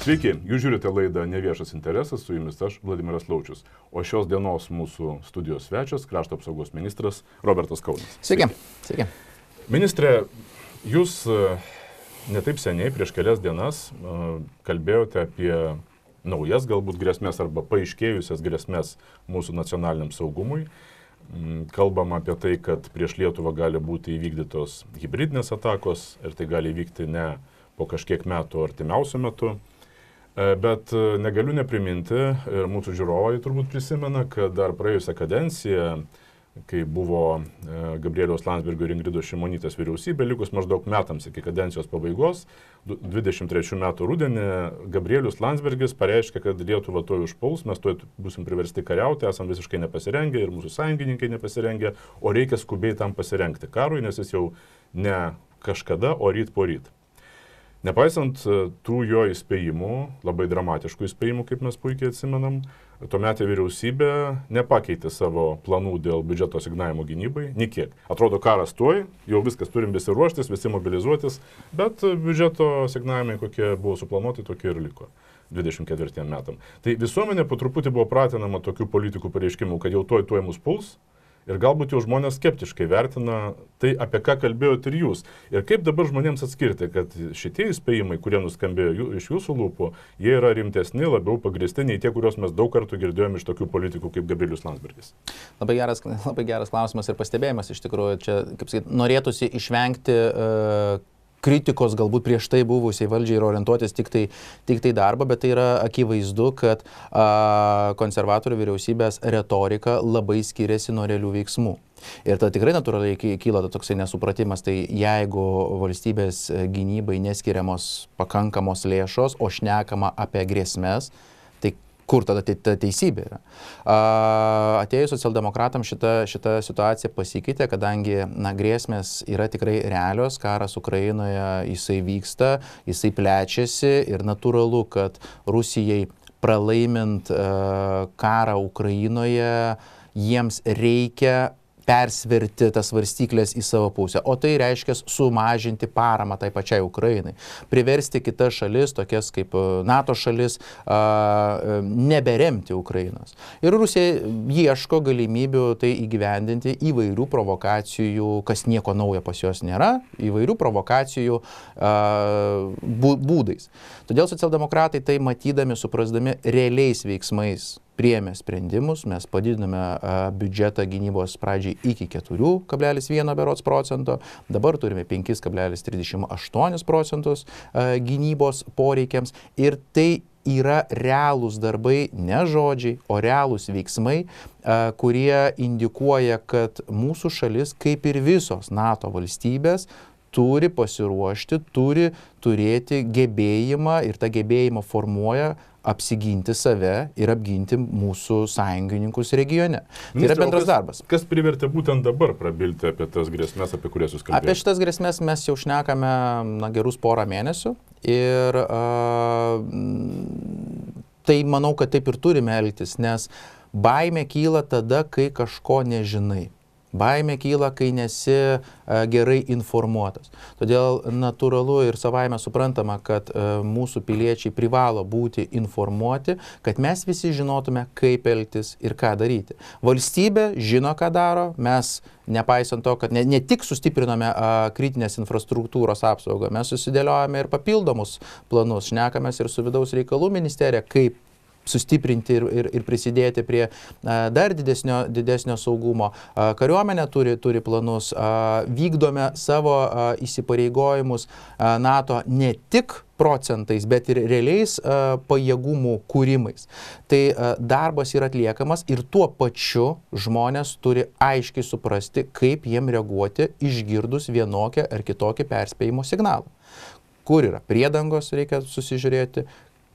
Sveiki, jūs žiūrite laidą Neviešas interesas, su jumis aš, Vladimiras Laučius. O šios dienos mūsų studijos svečias, krašto apsaugos ministras Robertas Kaunas. Sveiki. Sveiki. Ministrė, jūs netaip seniai, prieš kelias dienas, kalbėjote apie naujas galbūt grėsmės arba paaiškėjusias grėsmės mūsų nacionaliniam saugumui. Kalbam apie tai, kad prieš Lietuvą gali būti įvykdytos hibridinės atakos ir tai gali įvykti ne po kažkiek metų artimiausiu metu. Bet negaliu nepriminti, ir mūsų žiūrovai turbūt prisimena, kad dar praėjusią kadenciją, kai buvo Gabrieliaus Landsbergio ir Ingridos Šimonytės vyriausybė, likus maždaug metams iki kadencijos pabaigos, 23 metų rudenį, Gabrielius Landsbergis pareiškė, kad Lietuva tuoj užpuls, mes tuoj būsim priversti kariauti, esam visiškai nepasirengę ir mūsų sąjungininkai nepasirengę, o reikia skubiai tam pasirengti karui, nes jis jau ne kažkada, o ryt po ryt. Nepaisant tų jo įspėjimų, labai dramatiškų įspėjimų, kaip mes puikiai atsimenam, tuometė vyriausybė nepakeitė savo planų dėl biudžeto asignavimo gynybai, nikiek. Atrodo, karas tuoj, jau viskas turim besiruoštis, visi mobilizuotis, bet biudžeto asignavimai, kokie buvo suplanuoti, tokie ir liko 24 metam. Tai visuomenė po truputį buvo pratinama tokių politikų pareiškimų, kad jau tuoj mus puls. Ir galbūt jau žmonės skeptiškai vertina tai, apie ką kalbėjote ir jūs. Ir kaip dabar žmonėms atskirti, kad šitie įspėjimai, kurie nuskambėjo iš jūsų lūpų, jie yra rimtesni, labiau pagrįsti nei tie, kuriuos mes daug kartų girdėjome iš tokių politikų kaip Gabrielius Landsbergis. Labai geras klausimas ir pastebėjimas iš tikrųjų. Čia, kaip sakyt, norėtųsi išvengti kritikos galbūt prieš tai buvusiai valdžiai ir orientuotis tik tai darbą, bet tai yra akivaizdu, kad konservatorių vyriausybės retorika labai skiriasi nuo realių veiksmų. Ir tada tikrai natūraliai kyla toksai nesupratimas, tai jeigu valstybės gynybai neskiriamos pakankamos lėšos, o šnekama apie grėsmes, tai kur tada ta teisybė yra? Atėjus socialdemokratams šita situacija pasikeitė, kadangi grėsmės yra tikrai realios, karas Ukrainoje jisai vyksta, jisai plečiasi ir natūralu, kad Rusijai pralaimint karą Ukrainoje jiems reikia persverti tas svarstyklės į savo pusę, o tai reiškia sumažinti paramą tai pačiai Ukrainai, priversti kitas šalis, tokias kaip NATO šalis, neberemti Ukrainos. Ir Rusija ieško galimybių tai įgyvendinti įvairių provokacijų, kas nieko naujo pas jos nėra, įvairių provokacijų būdais. Todėl socialdemokratai tai matydami, suprasdami realiais veiksmais, priėmė sprendimus, mes padidiname biudžetą gynybos pradžiai iki 4,1 berods procento, dabar turime 5,38 procentus gynybos poreikiams ir tai yra realūs darbai, ne žodžiai, o realūs veiksmai, kurie indikuoja, kad mūsų šalis, kaip ir visos NATO valstybės, turi pasiruošti, turi turėti gebėjimą ir tą gebėjimą formuoja apsiginti save ir apginti mūsų sąjungininkus regione. Tai yra bendras darbas. Kas privertė būtent dabar prabilti apie tas grėsmes, apie kurias jūs kalbėjote? Apie šitas grėsmes mes jau šnekame gerus porą mėnesių ir tai manau, kad taip ir turime elgtis, nes baimė kyla tada, kai kažko nežinai. Baimė kyla, kai nesi gerai informuotas. Todėl natūralu ir savaime suprantama, kad mūsų piliečiai privalo būti informuoti, kad mes visi žinotume, kaip elgtis ir ką daryti. Valstybė žino, ką daro, mes nepaisant to, kad ne tik sustipriname kritinės infrastruktūros apsaugą, mes susidėliojame ir papildomus planus, šnekamės ir su vidaus reikalų ministerija, kaip sustiprinti ir prisidėti prie dar didesnio saugumo. Kariuomenė turi planus, vykdome savo įsipareigojimus NATO ne tik procentais, bet ir realiais pajėgumų kūrimais. Tai darbas yra atliekamas ir tuo pačiu žmonės turi aiškiai suprasti, kaip jiem reaguoti išgirdus vienokią ar kitokią perspėjimo signalą. Kur yra priedangos, reikia susižiūrėti,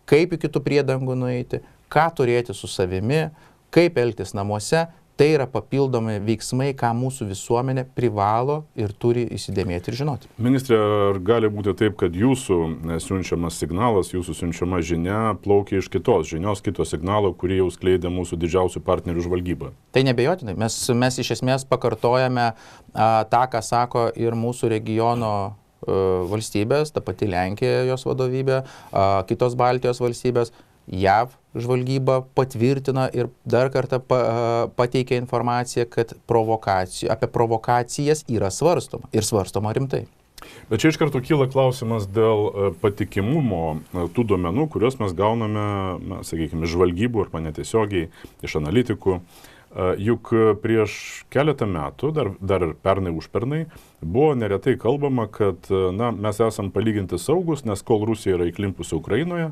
kaip iki tų priedangų nueiti, ką turėti su savimi, kaip elgtis namuose. Tai yra papildomi veiksmai, ką mūsų visuomenė privalo ir turi įsidėmėti ir žinoti. Ministrė, ar gali būti taip, kad jūsų siunčiamas signalas, jūsų siunčiama žinia plaukia iš kitos žinios, kito signalo, kurį jau skleidė mūsų didžiausių partnerių žvalgyba? Tai nebejotinai. Mes iš esmės pakartojame tą, ką sako ir mūsų regiono valstybės, ta pati Lenkija, jos vadovybė, kitos Baltijos valstybės, JAV žvalgyba patvirtina ir dar kartą pateikia informaciją, kad apie provokacijas yra svarstoma ir svarstoma rimtai. Bet čia iš karto kyla klausimas dėl patikimumo tų duomenų, kuriuos mes gauname, sakykime, iš žvalgybų arba netiesiogiai, iš analitikų. Juk prieš keletą metų, dar ir pernai užpernai, buvo neretai kalbama, kad mes esam palyginti saugus, nes kol Rusija yra įklimpusi Ukrainoje,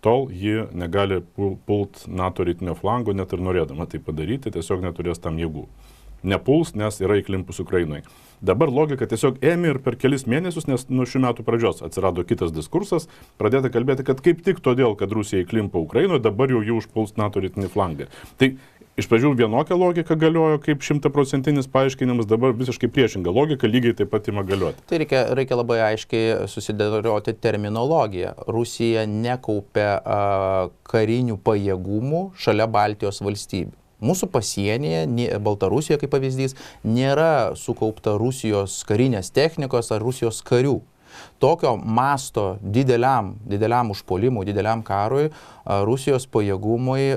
tol ji negali pult NATO rytinio flango, net ir norėdama tai padaryti, tiesiog neturės tam jėgų. Nepuls, nes yra įklimpus Ukrainoje. Dabar logika tiesiog ėmė ir per kelis mėnesius, nes nuo šių metų pradžios atsirado kitas diskursas, pradėta kalbėti, kad kaip tik todėl, kad Rusija įklimpa Ukrainoje, dabar jau jų užpuls NATO rytinį flangą. Tai iš pradžių vienokia logika galiojo kaip 100% paaiškinimas, dabar visiškai priešinga logika lygiai taip pat ima galioti. Tai reikia labai aiškiai susidėlioti terminologiją. Rusija nekaupia karinių pajėgumų šalia Baltijos valstybių. Mūsų pasienyje, Baltarusijoje kaip pavyzdys, nėra sukaupta Rusijos karinės technikos ar Rusijos karių. Tokio masto dideliam užpuolimui, dideliam karui, Rusijos pajėgumai,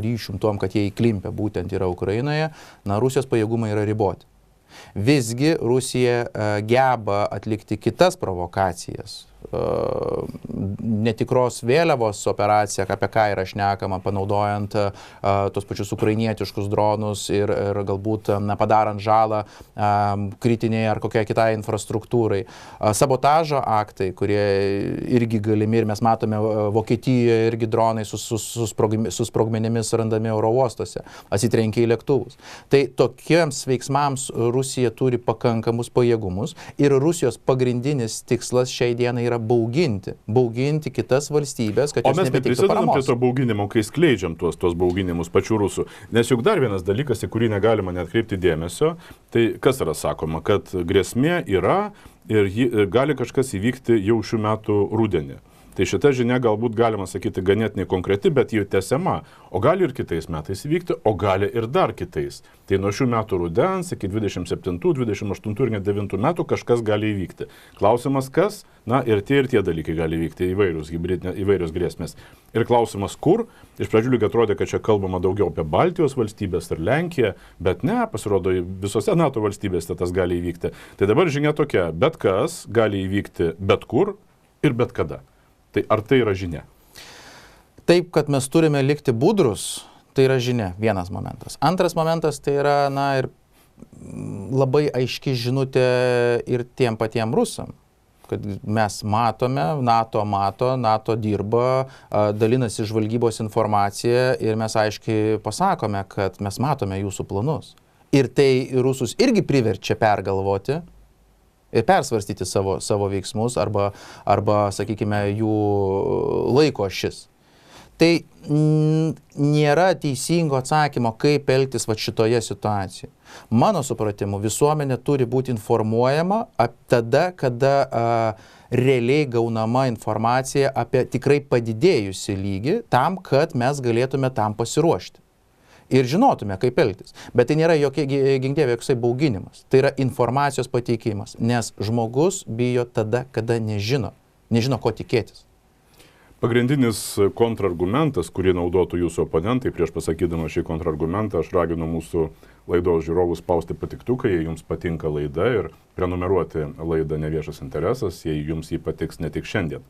ryšium tom, kad jie įklimpę būtent yra Ukrainoje, Rusijos pajėgumai yra riboti. Visgi Rusija geba atlikti kitas provokacijas. Netikros vėliavos operacija, apie ką yra šnekama, panaudojant tos pačius ukrainietiškus dronus ir galbūt padarant žalą kritiniai ar kokiai kitai infrastruktūrai. Sabotažo aktai, kurie irgi galimi ir mes matome Vokietijoje irgi dronai su sprogmenimis randami oro uostuose, atsitrenkia į lėktuvus. Tai tokiems veiksmams Rusija turi pakankamus pajėgumus ir Rusijos pagrindinis tikslas šiai dienai yra bauginti kitas valstybės, kad jos nebeteiktų paramos. O mes prisidedam prie to bauginimo, kai skleidžiam tuos bauginimus pačių rusų. Nes juk dar vienas dalykas, į kurį negalima neatkreipti dėmesio, tai kas yra sakoma, kad grėsmė yra ir gali kažkas įvykti jau šių metų rudenį. Tai šita žinia galbūt galima sakyti ganėtinai konkreti, bet jau tęsiama. O gali ir kitais metais įvykti, o gali ir dar kitais. Tai nuo šių metų rudens iki 27, 28 ir net 9 metų kažkas gali įvykti. Klausimas kas? Na ir tie dalykai gali įvykti, įvairios grėsmės. Ir klausimas kur? Iš pradžių lyg atrodė, kad čia kalbama daugiau apie Baltijos valstybės ir Lenkiją, bet ne, pasirodo, visose NATO valstybėse tas gali įvykti. Tai dabar žinia tokia, bet kas gali įvykti bet kur ir bet kada. Tai ar tai yra žinia? Taip, kad mes turime likti budrus, tai yra žinia, vienas momentas. Antras momentas tai yra, ir labai aiški žinutė ir tiem patiem rusam, kad mes matome, NATO dirba, dalinasi žvalgybos informacija ir mes aiškiai pasakome, kad mes matome jūsų planus. Ir tai rusus irgi priverčia pergalvoti ir persvarstyti savo veiksmus arba, sakykime, jų laiko ašis. Tai nėra teisingo atsakymo, kaip elgtis šitoje situacijoje. Mano supratimu, visuomenė turi būti informuojama tada, kada realiai gaunama informacija apie tikrai padidėjusi lygį, tam, kad mes galėtume tam pasiruošti. Ir žinotume, kaip elgtis. Bet tai nėra jokia ginkdėvė, joksai bauginimas. Tai yra informacijos pateikimas, nes žmogus bijo tada, kada nežino ko tikėtis. Pagrindinis kontrargumentas, kurį naudotų jūsų oponentai, prieš pasakydama šį kontrargumentą, aš raginu mūsų laidos žiūrovus spausti patiktuką, jei jums patinka laida, ir prenumeruoti laidą Neviešas interesas, jei jums jį patiks ne tik šiandien.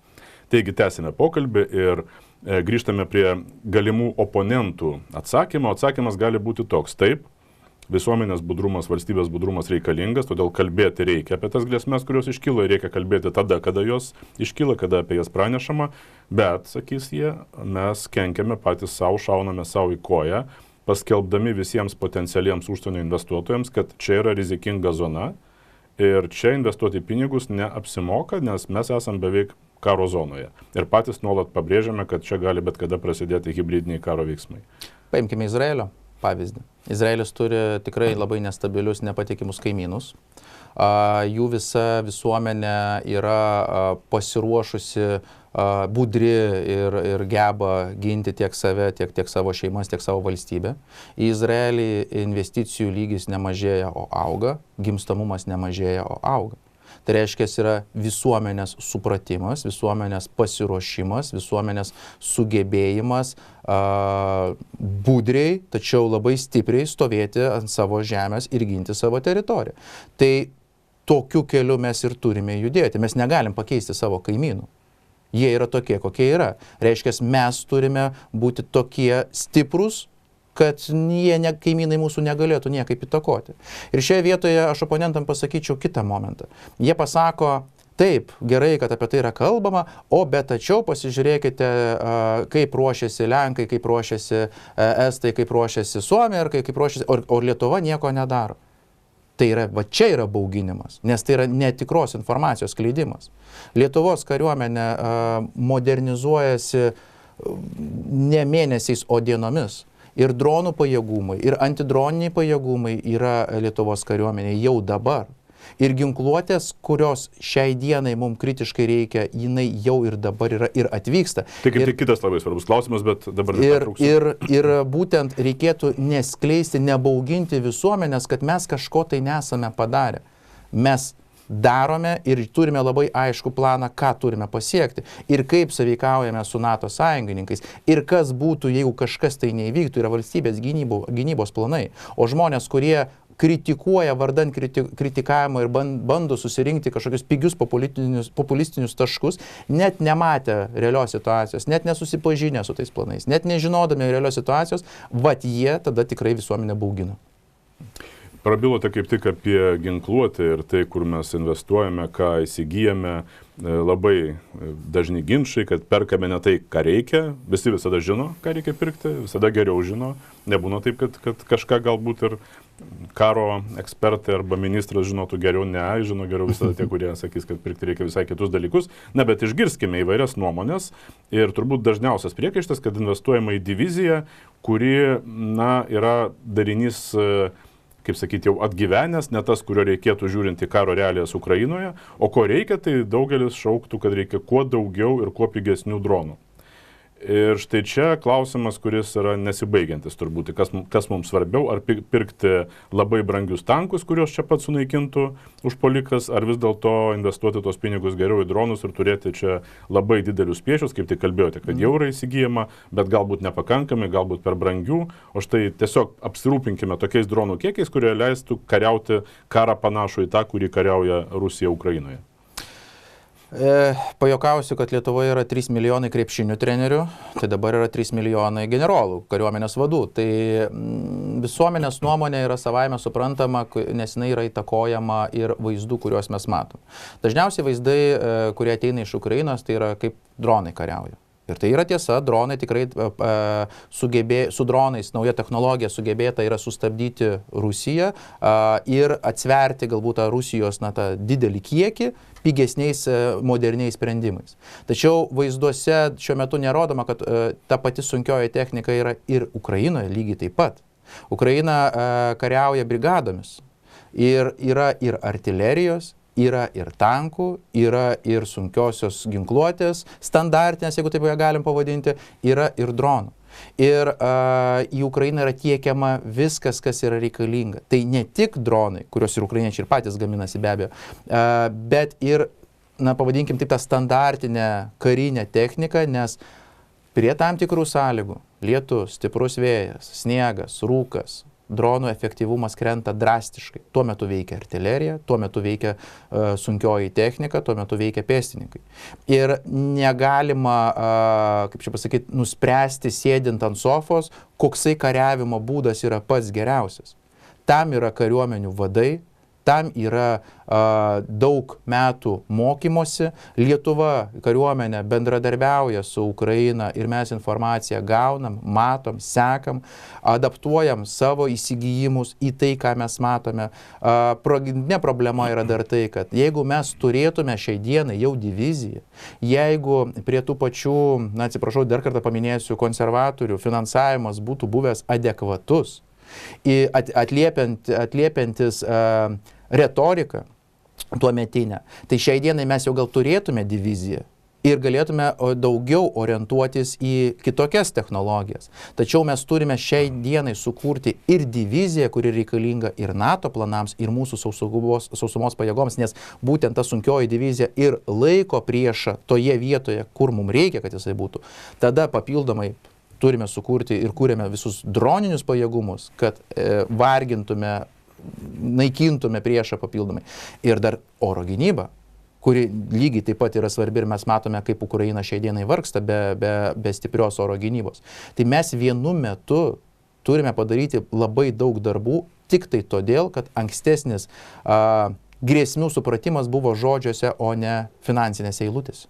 Taigi tęsime pokalbį ir grįžtame prie galimų oponentų atsakymo. Atsakymas gali būti toks: taip, visuomenės budrumas, valstybės budrumas reikalingas, todėl kalbėti reikia apie tas grėsmes, kurios iškyla, ir reikia kalbėti tada, kada jos iškyla, kada apie jas pranešama, bet, sakys jie, mes kenkiame patys savo, šauname savo į koją, paskelbdami visiems potencialiems užsienio investuotojams, kad čia yra rizikinga zona ir čia investuoti pinigus neapsimoka, nes mes esam beveik karo zonoje. Ir patys nuolat pabrėžiame, kad čia gali bet kada prasidėti hibridiniai karo veiksmai. Paimkime Izraelio pavyzdį. Izraelis turi tikrai labai nestabilius, nepatikimus kaimynus. Jų visa visuomenė yra pasiruošusi, budri ir geba ginti tiek save, tiek savo šeimas, tiek savo valstybę. Į Izraelį investicijų lygis nemažėja, o auga, gimstamumas nemažėja, o auga. Tai reiškia, yra visuomenės supratimas, visuomenės pasiruošimas, visuomenės sugebėjimas budriai, tačiau labai stipriai stovėti ant savo žemės ir ginti savo teritoriją. Tai tokiu keliu mes ir turime judėti. Mes negalim pakeisti savo kaimynų. Jie yra tokie, kokie yra. Reiškia, mes turime būti tokie stiprus, kad kaimynai mūsų negalėtų niekaip įtakoti. Ir šioje vietoje aš oponentam pasakyčiau kitą momentą. Jie pasako, taip, gerai, kad apie tai yra kalbama, bet tačiau pasižiūrėkite, kaip ruošiasi Lenkai, kaip ruošiasi Estai, kaip ruošiasi Suomija, kaip ruošiasi, o Lietuva nieko nedaro. Tai yra, čia yra bauginimas, nes tai yra netikros informacijos skleidimas. Lietuvos kariuomenė modernizuojasi ne mėnesiais, o dienomis. Ir dronų pajėgumai, ir antidroniniai pajėgumai yra Lietuvos kariuomenė jau dabar. Ir ginkluotės, kurios šiai dienai mums kritiškai reikia, jinai jau ir dabar yra ir atvyksta. Tai kaip tik kitas labai svarbus klausimas, bet dabar ir būtent reikėtų neskleisti, nebauginti visuomenės, kad mes kažko tai nesame padarę. Mes darome ir turime labai aišku planą, ką turime pasiekti ir kaip sąveikaujame su NATO sąjungininkais ir kas būtų, jeigu kažkas tai neįvyktų, yra valstybės gynybos planai. O žmonės, kurie kritikuoja vardan kritikavimo ir bando susirinkti kažkokius pigius populistinius taškus, net nematę realios situacijos, net nesusipažinę su tais planais, net nežinodami realios situacijos, jie tada tikrai visuomenę baugina. Prabilote kaip tik apie ginkluotę ir tai, kur mes investuojame, ką įsigijame, labai dažni ginčai, kad perkame ne tai, ką reikia, visi visada žino, ką reikia pirkti, visada geriau žino, nebūna taip, kad kažką galbūt ir karo ekspertai arba ministras žinotų geriau, žino geriau visada tie, kurie sakys, kad pirkti reikia visai kitus dalykus, bet išgirskime įvairias nuomonės ir turbūt dažniausias priekaištas, kad investuojama į diviziją, kuri, yra darinys, kaip sakyti, jau atgyvenęs, ne tas, kurio reikėtų žiūrint į karo realijas Ukrainoje, o ko reikia, tai daugelis šauktų, kad reikia kuo daugiau ir kuo pigesnių dronų. Ir štai čia klausimas, kuris yra nesibaigiantis turbūt, kas mums svarbiau, ar pirkti labai brangius tankus, kuriuos čia pat sunaikintų užpuolikas, ar vis dėlto investuoti tos pinigus geriau į dronus ir turėti čia labai didelius spiečius, kaip tik kalbėjote, kad jau yra įsigijama, bet galbūt nepakankamai, galbūt per brangių, o štai tiesiog apsirūpinkime tokiais dronų kiekiais, kurie leistų kariauti karą panašų į tą, kurį kariauja Rusija Ukrainoje. Pajokausiu, kad Lietuvoje yra 3 milijonai krepšinių trenerių, tai dabar yra 3 milijonai generolų, kariuomenės vadų. Tai visuomenės nuomonė yra savaime suprantama, nes jinai yra įtakojama ir vaizdų, kuriuos mes matom. Dažniausiai vaizdai, kurie ateina iš Ukrainos, tai yra kaip dronai kariauja. Ir tai yra tiesa, dronai tikrai su dronais, nauja technologija sugebėta yra sustabdyti Rusiją ir atsverti galbūt Rusijos tą didelį kiekį pigesniais moderniais sprendimais. Tačiau vaizduose šiuo metu nerodoma, kad ta pati sunkioji technika yra ir Ukrainoje lygiai taip pat. Ukraina kariauja brigadomis ir yra ir artilerijos, yra ir tankų, yra ir sunkiosios ginkluotės, standartinės, jeigu taip ją galim pavadinti, yra ir dronų. Ir į Ukrainą yra tiekiama viskas, kas yra reikalinga. Tai ne tik dronai, kuriuos ir ukrainiečiai ir patys gaminasi be abejo, bet ir, pavadinkim taip, tą standartinę karinę techniką, nes prie tam tikrų sąlygų, lietus, stiprus vėjas, sniegas, rūkas, dronų efektyvumas krenta drastiškai. Tuo metu veikia artilerija, tuo metu veikia sunkioji technika, tuo metu veikia pėstininkai. Ir negalima, kaip čia pasakyti, nuspręsti sėdint ant sofos, koksai kariavimo būdas yra pats geriausias. Tam yra kariuomenių vadai, tam yra daug metų mokymosi. Lietuva kariuomenė bendradarbiauja su Ukraina ir mes informaciją gaunam, matom, sekam, adaptuojam savo įsigijimus į tai, ką mes matome. Pagrindinė problema yra dar tai, kad jeigu mes turėtume šiai dienai jau diviziją, jeigu prie tų pačių, atsiprašau, dar kartą paminėsiu, konservatorių finansavimas būtų buvęs adekvatus, atliepiantis retoriką tuometinę, tai šiai dienai mes jau gal turėtume diviziją ir galėtume daugiau orientuotis į kitokias technologijas. Tačiau mes turime šiai dienai sukurti ir diviziją, kuri reikalinga ir NATO planams, ir mūsų sausumos pajėgoms, nes būtent ta sunkioji divizija ir laiko priešą toje vietoje, kur mums reikia, kad jisai būtų. Tada papildomai turime sukurti ir kūrėme visus droninius pajėgumus, kad vargintume, naikintume priešą papildomai. Ir dar oro gynyba, kuri lygiai taip pat yra svarbi ir mes matome, kaip Ukraina šiai dienai vargsta be stiprios oro gynybos. Tai mes vienu metu turime padaryti labai daug darbų tik tai todėl, kad ankstesnis grėsmių supratimas buvo žodžiuose, o ne finansinėse eilutėse.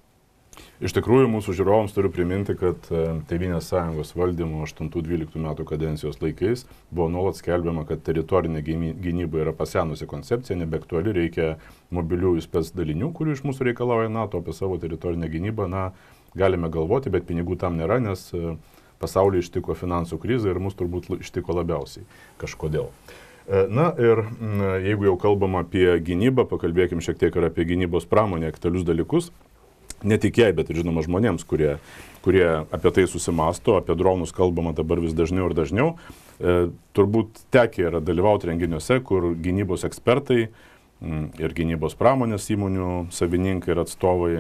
Iš tikrųjų, mūsų žiūrovams turiu priminti, kad Tėvynės sąjungos valdymo 8-12 metų kadencijos laikais buvo nuolat skelbiama, kad teritorinė gynyba yra pasenusi koncepcija, nebeaktuali, reikia mobiliųjų spec dalinių, kurių iš mūsų reikalauja NATO, apie savo teritorinę gynybą, galime galvoti, bet pinigų tam nėra, nes pasaulį ištiko finansų krizė ir mus turbūt ištiko labiausiai kažkodėl. Na ir jeigu jau kalbam apie gynybą, pakalbėkim šiek tiek ir apie gynybos pramonę, aktualius dalykus. Ne tik jai, bet ir žinoma žmonėms, kurie apie tai susimasto, apie dronus kalbama dabar vis dažniau ir dažniau. Turbūt tekę yra dalyvauti renginiuose, kur gynybos ekspertai ir gynybos pramonės įmonių savininkai ir atstovai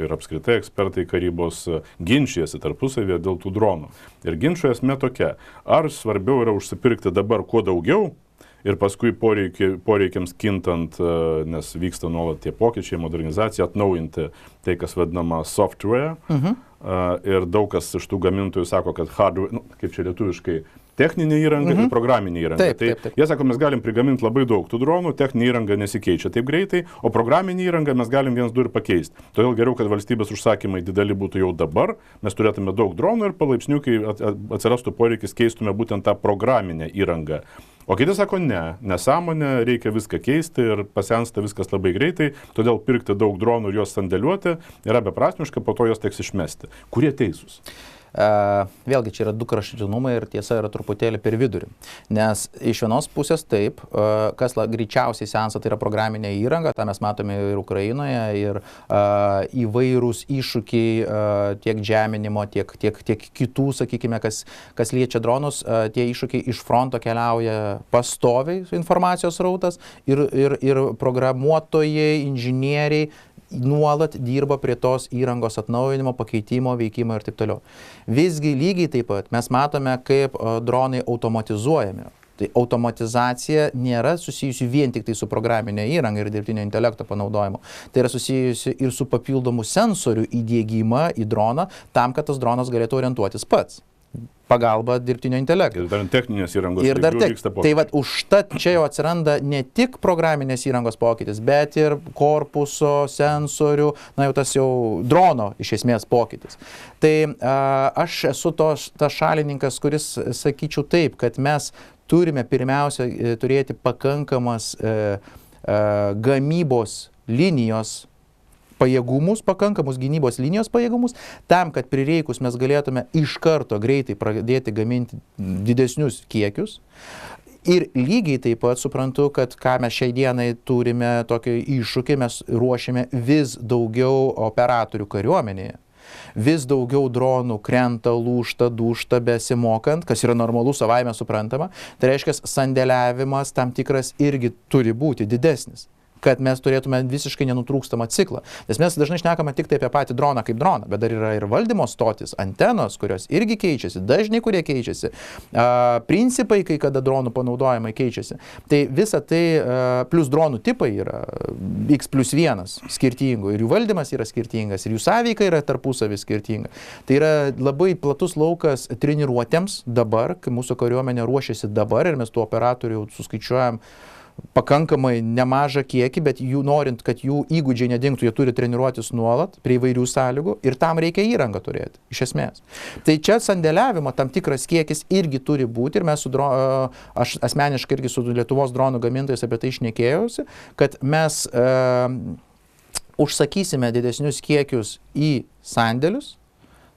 ir apskritai ekspertai karybos ginčijasi tarpusavėje dėl tų dronų. Ir ginčo esmė tokia, ar svarbiau yra užsipirkti dabar kuo daugiau, ir paskui poreikiams kintant, nes vyksta nuolat tie pokyčiai, modernizacija, atnaujinti tai, kas vadinama software. Ir daug kas iš tų gamintojų sako, kad hardware, kaip čia lietuviškai, techninė įranga ir programinė įranga. Taip. Jie sako, mes galim prigaminti labai daug tų dronų, techninė įranga nesikeičia taip greitai, o programinė įranga mes galim 1-2 ir pakeisti. Todėl geriau, kad valstybės užsakymai dideli būtų jau dabar, mes turėtume daug dronų ir palaipsniui, kai atsirastų poreikis, keistume būtent tą programinę įrangą. O kiti sako, nesąmonė, reikia viską keisti ir pasensta viskas labai greitai, todėl pirkti daug dronų ir juos sandėliuoti yra beprasmiška, po to juos teks išmesti. Kurie teisūs? Vėlgi čia yra du kraštutinumai ir tiesa yra truputėlį per vidurį. Nes iš vienos pusės taip, kas greičiausiai sensa, tai yra programinė įranga, tą mes matome ir Ukrainoje, ir įvairūs iššūkiai tiek žeminimo, tiek kitų, sakykime, kas liečia dronus, tie iššūkiai iš fronto keliauja pastoviai informacijos rautas ir programuotojai, inžinieriai nuolat dirba prie tos įrangos atnaujinimo, pakeitimo, veikimo ir taip toliau. Visgi lygiai taip pat mes matome, kaip dronai automatizuojami. Tai automatizacija nėra susijusi vien tik tai su programinė įranga ir dirbtinio intelekto panaudojimu. Tai yra susijusi ir su papildomų sensorių įdiegimą į droną, tam, kad tas dronas galėtų orientuotis pats. Pagalba dirbtinio intelekto. Ir dar techninės įrangos. Ir dar tai vad užtat čia jau atsiranda ne tik programinės įrangos pokytis, bet ir korpuso, sensorių, jau tas jau drono iš esmės pokytis. Tai aš esu tas šalininkas, kuris sakyčiau taip, kad mes turime pirmiausia turėti pakankamas gamybos linijos pajėgumus, pakankamus gynybos linijos pajėgumus, tam, kad prireikus mes galėtume iš karto greitai pradėti gaminti didesnius kiekius. Ir lygiai taip pat suprantu, kad ką mes šiai dienai turime tokį iššūkį, mes ruošiame vis daugiau operatorių kariuomenėje. Vis daugiau dronų krenta, lūžta, dūžta besimokant, kas yra normalu, savaime suprantama. Tai reiškia, sandėliavimas tam tikras irgi turi būti didesnis, kad mes turėtume visiškai nenutrūkstamą ciklą. Nes mes dažnai šnekame tik tai apie patį droną kaip droną, bet dar yra ir valdymo stotis, antenos, kurios irgi keičiasi, dažniai kurie keičiasi, principai, kai kada dronų panaudojimai keičiasi. Tai visa tai, plus dronų tipai yra X+1 skirtingų, ir jų valdymas yra skirtingas, ir jų sąveika yra tarpusavį skirtinga. Tai yra labai platus laukas treniruotėms dabar, kai mūsų kariuomenė ruošiasi dabar ir mes tų operatorių suskaičiuojam pakankamai nemažą kiekį, bet jų norint, kad jų įgūdžiai nedingtų, jie turi treniruotis nuolat prie įvairių sąlygų ir tam reikia įrangą turėti, iš esmės. Tai čia sandėliavimo tam tikras kiekis irgi turi būti ir mes aš asmeniškai irgi su Lietuvos dronų gamintojais apie tai šnekėjausi, kad mes užsakysime didesnius kiekius į sandėlius,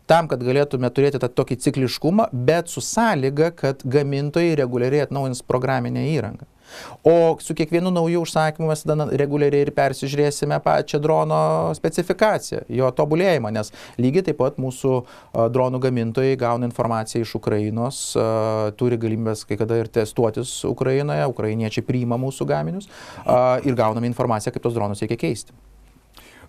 tam, kad galėtume turėti tą tokį cikliškumą, bet su sąlyga, kad gamintojai reguliariai atnaujins programinę įrangą. O su kiekvienu nauju užsakymu mes tada reguliariai ir persižiūrėsime pačią drono specifikaciją, jo tobulėjimą, nes lygiai taip pat mūsų dronų gamintojai gauna informaciją iš Ukrainos, turi galimybės kai kada ir testuotis Ukrainoje, ukrainiečiai priima mūsų gaminius ir gauname informaciją, kaip tos dronus reikia keisti.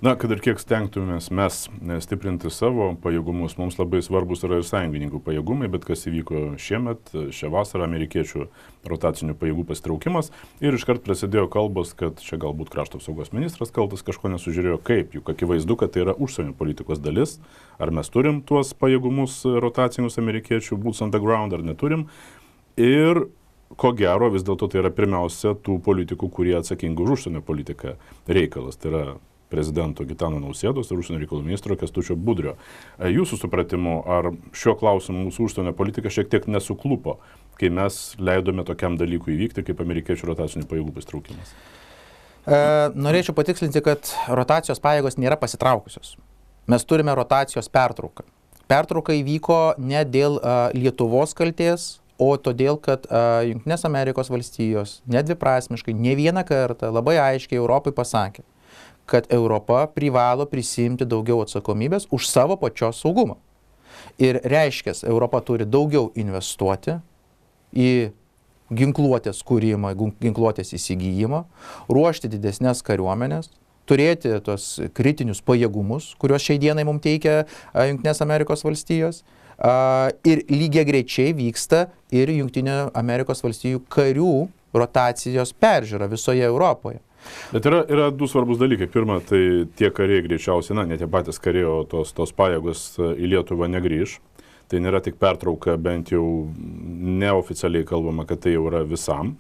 Na, kad ir kiek stengtumės mes stiprinti savo pajėgumus, mums labai svarbus yra ir sąjungininkų pajėgumai, bet kas įvyko šiemet, šią vasarą, amerikiečių rotacinių pajėgų pasitraukimas ir iškart prasidėjo kalbos, kad čia galbūt krašto apsaugos ministras kaltas kažko nesužiūrėjo, kaip, juk akivaizdu, kad tai yra užsienio politikos dalis, ar mes turim tuos pajėgumus rotacinius amerikiečių boots on the ground, ar neturim. Ir ko gero, vis dėlto tai yra pirmiausia tų politikų, kurie atsakingi už užsienio politiką reikalas, tai yra prezidento Gitano Nausėdos ir užsienio reikalų ministro Kęstučio Budrio. Jūsų supratimu, ar šiuo klausimu mūsų užsienio politika šiek tiek nesuklupo, kai mes leidome tokiam dalykui įvykti, kaip amerikiečių rotacinių pajėgų pasitraukimas? Norėčiau patikslinti, kad rotacijos pajėgos nėra pasitraukusios. Mes turime rotacijos pertrauką. Pertrauka įvyko ne dėl Lietuvos kaltės, o todėl, kad Jungtinės Amerikos valstijos nedviprasmiškai, ne vieną kartą labai aiškiai Europai pasakė, kad Europa privalo prisimti daugiau atsakomybės už savo pačios saugumą. Ir reiškia, Europa turi daugiau investuoti į ginkluotės kūrimą, ginkluotės įsigijimą, ruošti didesnės kariuomenės, turėti tos kritinius pajėgumus, kuriuos šiai dienai mums teikia Jungtinės Amerikos valstijos. Ir lygiai greičiai vyksta ir Jungtinių Amerikos valstijų karių rotacijos peržiūra visoje Europoje. Bet yra du svarbus dalykai. Pirma, tai tie kariai greičiausiai, ne tie patys kariai, o tos pajėgos į Lietuvą negrįž. Tai nėra tik pertrauka, bent jau neoficialiai kalbama, kad tai jau yra visam.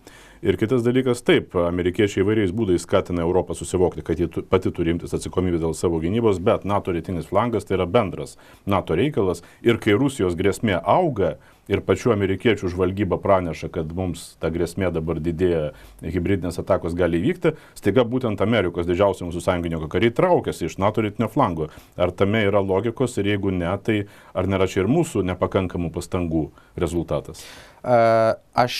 Ir kitas dalykas, taip, amerikiečiai įvairiais būdais skatina Europą susivokti, kad ji pati turi imtis atsakomybės dėl savo gynybos, bet NATO rytinis flangas tai yra bendras NATO reikalas. Ir kai Rusijos grėsmė auga, ir pačių amerikiečių žvalgyba praneša, kad mums ta grėsmė dabar didėja, hibridinės atakos gali įvykti, staiga būtent Amerikos didžiausio mūsų sąjungininko kariai traukiasi iš NATO rytinio flango. Ar tame yra logikos ir jeigu ne, tai ar nėra čia ir mūsų nepakankamų pastangų rezultatas? Aš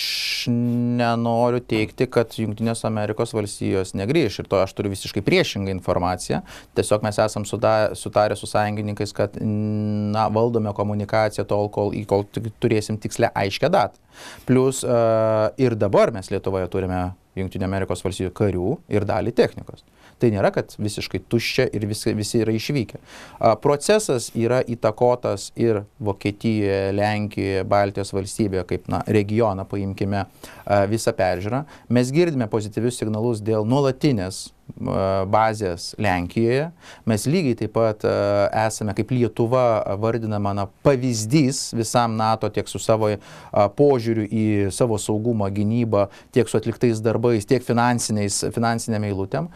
nenoriu teikti, kad Jungtinės Amerikos valstijos negrįš ir to aš turiu visiškai priešingą informaciją. Tiesiog mes esam sutarę su sąjungininkais, kad valdome komunikaciją tol, kol turėsim tikslę aiškę datą. Plus ir dabar mes Lietuvoje turime Jungtinių Amerikos valstijų karių ir dalį technikos. Tai nėra, kad visiškai tuščia ir visi yra išvykę. Procesas yra įtakotas ir Vokietijoje, Lenkijoje, Baltijos valstybėje, kaip regioną paimkime visą peržiūrą. Mes girdime pozityvius signalus dėl nuolatinės bazės Lenkijoje. Mes lygiai taip pat esame kaip Lietuva vardinama pavyzdys visam NATO tiek su savo požiūriu į savo saugumą, gynybą, tiek su atliktais darbais, tiek finansinėm eilutėm.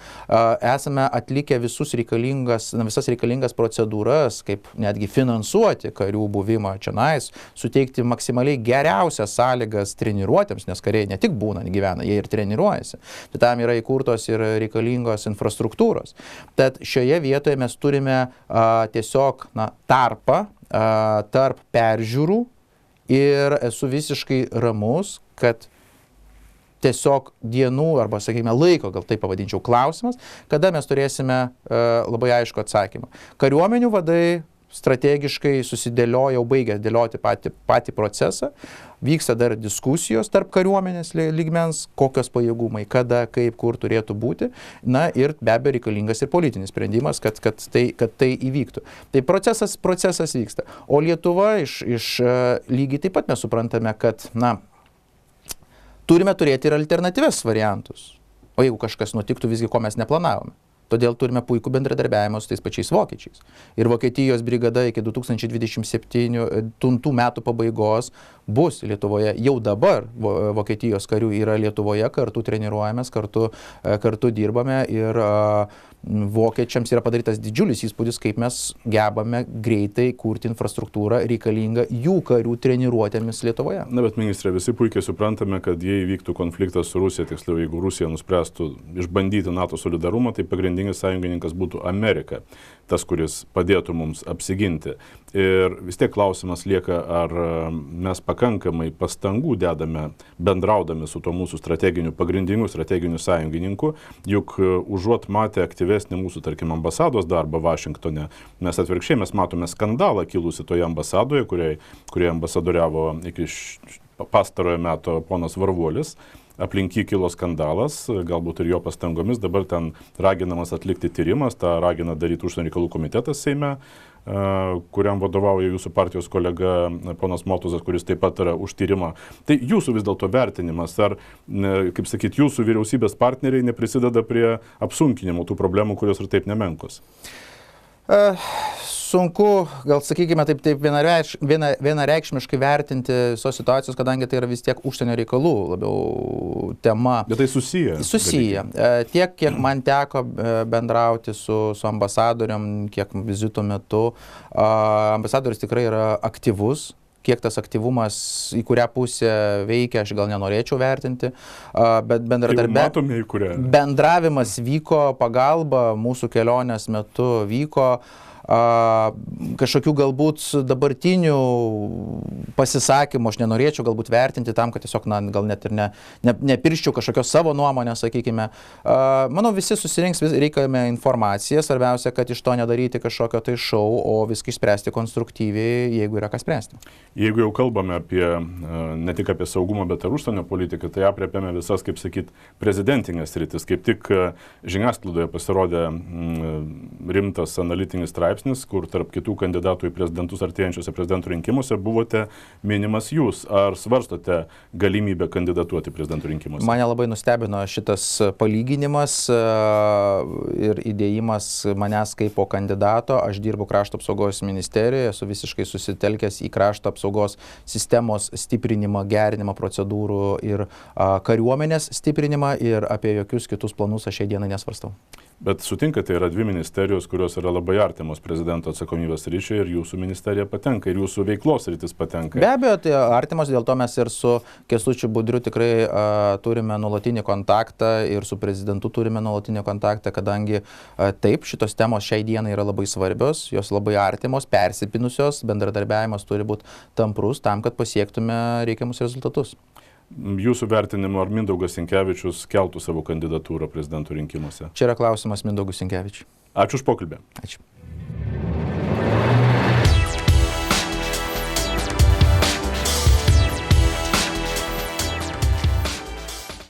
Esame atlikę visas reikalingas procedūras, kaip netgi finansuoti karių buvimą čionais, suteikti maksimaliai geriausias sąlygas treniruotėms, nes kariai ne tik būna, gyvena, jie ir treniruojasi. Tai tam yra įkurtos ir reikalingos infrastruktūros. Tad šioje vietoje mes turime tiesiog tarpą tarp peržiūrų ir esu visiškai ramus, kad tiesiog dienų arba, sakykime, laiko, gal taip pavadinčiau, klausimas, kada mes turėsime labai aišku atsakymą. Kariuomenių vadai strategiškai susidėlioja, baigė dėlioti patį procesą, vyksta dar diskusijos tarp kariuomenės lygmens, kokios pajėgumai, kada, kaip, kur turėtų būti, ir be abejo reikalingas ir politinis sprendimas, kad tai įvyktų. Tai procesas vyksta. O Lietuva lygiai taip pat mes suprantame, kad, turime turėti ir alternatyvius variantus. O jeigu kažkas nutiktų visgi, ko mes neplanavome. Todėl turime puikų bendradarbiavimą su tais pačiais vokiečiais. Ir Vokietijos brigada iki 2027 metų pabaigos bus Lietuvoje. Jau dabar Vokietijos karių yra Lietuvoje, kartu treniruojamės, kartu dirbame ir vokiečiams yra padarytas didžiulis įspūdis, kaip mes gebame greitai kurti infrastruktūrą reikalingą jų karių treniruotėmis Lietuvoje. Na, bet ministrė, visi puikiai suprantame, kad jei vyktų konfliktas su Rusija, tiksliau, jeigu Rusija nuspręstų išbandyti NATO solidarumą, tai pagrindinė pagrindinis sąjungininkas būtų Amerika, tas, kuris padėtų mums apsiginti. Ir vis tiek klausimas lieka, ar mes pakankamai pastangų dedame bendraudami su to mūsų pagrindiniu strateginiu sąjungininku, juk užuot matę aktyvesnį mūsų, tarkim, ambasados darbą Vašingtone, mes atvirkščiai mes matome skandalą kilusi toje ambasadoje, kurioje ambasadoriavo iki pastarojo meto ponas Varvuolis. Aplink jį kilo skandalas, galbūt ir jo pastangomis, dabar ten raginamas atlikti tyrimas, tą ragina daryti Užsienio reikalų komitetas Seime, kuriam vadovauja jūsų partijos kolega ponas Motuzas, kuris taip pat yra už tyrimą. Tai jūsų vis dėlto vertinimas, ar, kaip sakyti, jūsų vyriausybės partneriai neprisideda prie apsunkinimo tų problemų, kurios ir taip nemenkos? Sunku, gal sakykime taip vienareikšmiškai vertinti visos situacijos, kadangi tai yra vis tiek užsienio reikalų labiau tema. Bet tai susiję. Susiję. Tiek, kiek man teko bendrauti su ambasadorium, kiek vizito metu, ambasadoris tikrai yra aktyvus. Kiek tas aktyvumas į kurią pusę veikia, aš gal nenorėčiau vertinti, bet bendravimas vyko, pagalba mūsų kelionės metu vyko. Kažkokių galbūt dabartinių pasisakymų aš nenorėčiau galbūt vertinti tam, kad tiesiog gal net ir nepirščiau kažkokios savo nuomonės, sakykime. Manau, visi susirinks, reikame informaciją, svarbiausia, kad iš to nedaryti kažkokio tai šou, o viską išspręsti konstruktyviai, jeigu yra ką spręsti. Jeigu jau kalbame ne tik apie saugumą, bet ir užsienio politiką, tai aprėpėme visas, kaip sakyti, prezidentinės sritis. Kaip tik žiniasklaidoje pasirodė rimtas analitinis straipsnis, kur tarp kitų kandidatų į prezidentus artėjančiuose prezidentų rinkimuose buvote minimas jūs. Ar svarstote galimybę kandidatuoti prezidentų rinkimuose? Mane labai nustebino šitas palyginimas ir įdėjimas manęs kaip po kandidato. Aš dirbu krašto apsaugos ministerijoje, esu visiškai susitelkęs į krašto apsaugos sistemos stiprinimą, gerinimą procedūrų ir kariuomenės stiprinimą, ir apie jokius kitus planus aš šiai dienai nesvarstau. Bet sutinkate, yra dvi ministerijos, kurios yra labai artimos prezidento atsakomybės ryšiai, ir jūsų ministerija patenka, ir jūsų veiklos rytis patenka. Be abejo, tai artimos, dėl to mes ir su Kęstučiu Budriu tikrai turime nuolatinį kontaktą, ir su prezidentu turime nuolatinį kontaktą, kadangi taip, šitos temos šiai dienai yra labai svarbios, jos labai artimos, persipinusios, bendradarbiavimas turi būti tamprus tam, kad pasiektume reikiamus rezultatus. Jūsų vertinimu, ar Mindaugas Sinkevičius keltų savo kandidatūrą prezidento rinkimuose? Čia yra klausimas Mindaugui Sinkevičiui. Ačiū už pokalbį. Ačiū.